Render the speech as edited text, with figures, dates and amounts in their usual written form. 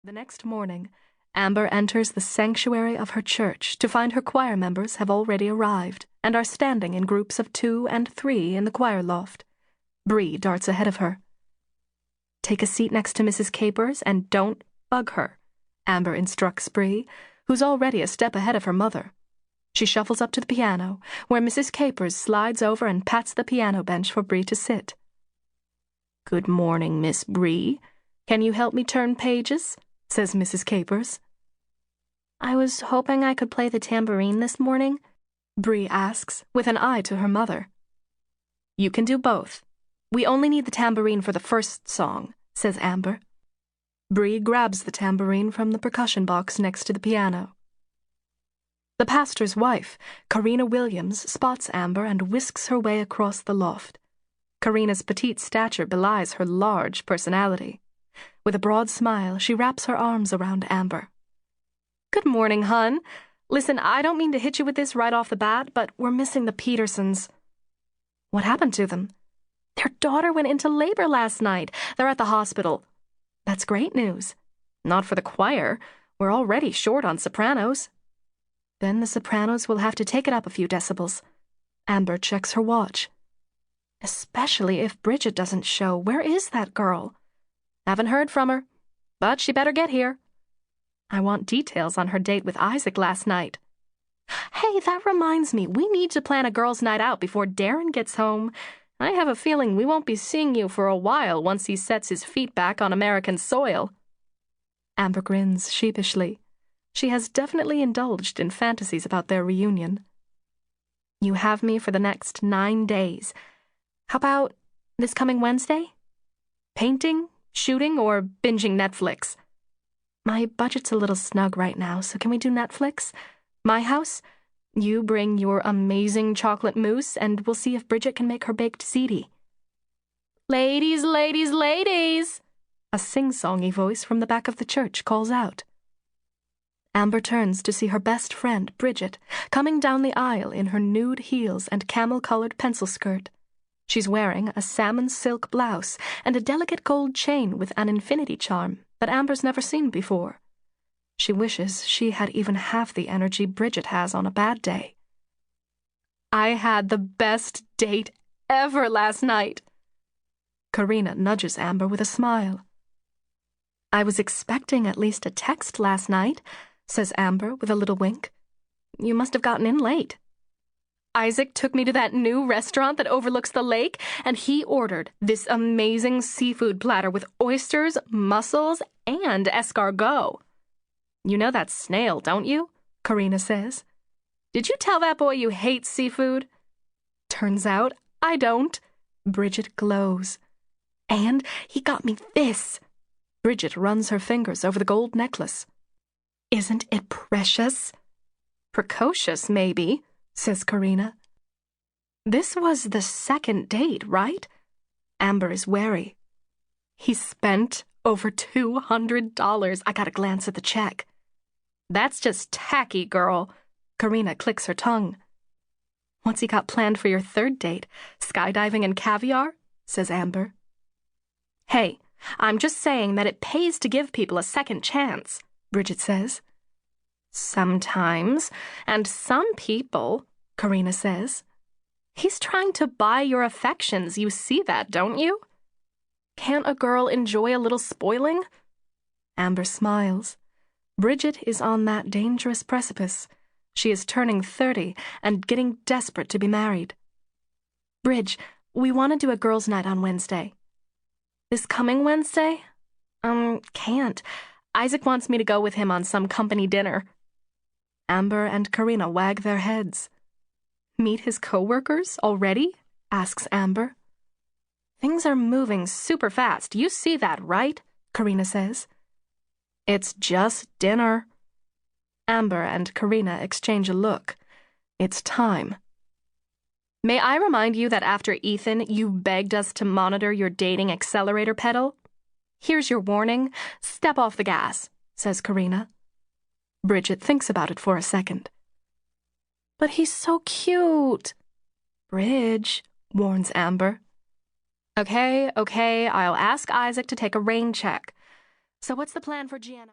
The next morning, Amber enters the sanctuary of her church to find her choir members have already arrived and are standing in groups of 2 and 3 in the choir loft. Bree darts ahead of her. "Take a seat next to Mrs. Capers and don't bug her," Amber instructs Bree, who's already a step ahead of her mother. She shuffles up to the piano, where Mrs. Capers slides over and pats the piano bench for Bree to sit. "Good morning, Miss Bree. Can you help me turn pages?" says Mrs. Capers. "I was hoping I could play the tambourine this morning," Bree asks, with an eye to her mother. "You can do both. We only need the tambourine for the first song," says Amber. Bree grabs the tambourine from the percussion box next to the piano. The pastor's wife, Karina Williams, spots Amber and whisks her way across the loft. Karina's petite stature belies her large personality. With a broad smile, she wraps her arms around Amber. "Good morning, hun. Listen, I don't mean to hit you with this right off the bat, but we're missing the Petersons." "What happened to them?" "Their daughter went into labor last night. They're at the hospital." "That's great news." "Not for the choir. We're already short on sopranos." "Then the sopranos will have to take it up a few decibels." Amber checks her watch. "Especially if Bridget doesn't show. Where is that girl?" "Haven't heard from her, but she better get here." "I want details on her date with Isaac last night." "Hey, that reminds me, we need to plan a girls' night out before Darren gets home. I have a feeling we won't be seeing you for a while once he sets his feet back on American soil." Amber grins sheepishly. She has definitely indulged in fantasies about their reunion. "You have me for the next 9 days. How about this coming Wednesday? Painting, shooting, or binging Netflix?" "My budget's a little snug right now, so can we do Netflix? My house? You bring your amazing chocolate mousse, and we'll see if Bridget can make her baked ziti." "Ladies, ladies, ladies!" a sing-songy voice from the back of the church calls out. Amber turns to see her best friend, Bridget, coming down the aisle in her nude heels and camel-colored pencil skirt. She's wearing a salmon silk blouse and a delicate gold chain with an infinity charm that Amber's never seen before. She wishes she had even half the energy Bridget has on a bad day. "I had the best date ever last night." Karina nudges Amber with a smile. "I was expecting at least a text last night," says Amber with a little wink. "You must have gotten in late." "Isaac took me to that new restaurant that overlooks the lake, and he ordered this amazing seafood platter with oysters, mussels, and escargot." "You know that's snail, don't you?" Karina says. "Did you tell that boy you hate seafood?" "Turns out I don't." Bridget glows. "And he got me this." Bridget runs her fingers over the gold necklace. "Isn't it precious?" "Precocious, maybe," says Karina. "This was the second date, right?" Amber is wary. "He spent over $200. I got a glance at the check." "That's just tacky, girl." Karina clicks her tongue. "What's he got planned for your third date? Skydiving and caviar?" says Amber. "Hey, I'm just saying that it pays to give people a second chance," Bridget says. "Sometimes, and some people," Karina says. "He's trying to buy your affections, you see that, don't you? Can't a girl enjoy a little spoiling?" Amber smiles. Bridget is on that dangerous precipice. She is turning 30 and getting desperate to be married. "Bridge, we want to do a girls' night on Wednesday." "This coming Wednesday?" Can't. Isaac wants me to go with him on some company dinner." Amber and Karina wag their heads. "Meet his co-workers already?" asks Amber. "Things are moving super fast. You see that, right?" Karina says. "It's just dinner." Amber and Karina exchange a look. It's time. "May I remind you that after Ethan, you begged us to monitor your dating accelerator pedal? Here's your warning. Step off the gas," says Karina. Bridget thinks about it for a second. "But he's so cute." "Bridge," warns Amber. Okay, I'll ask Isaac to take a rain check. So what's the plan for Gianna?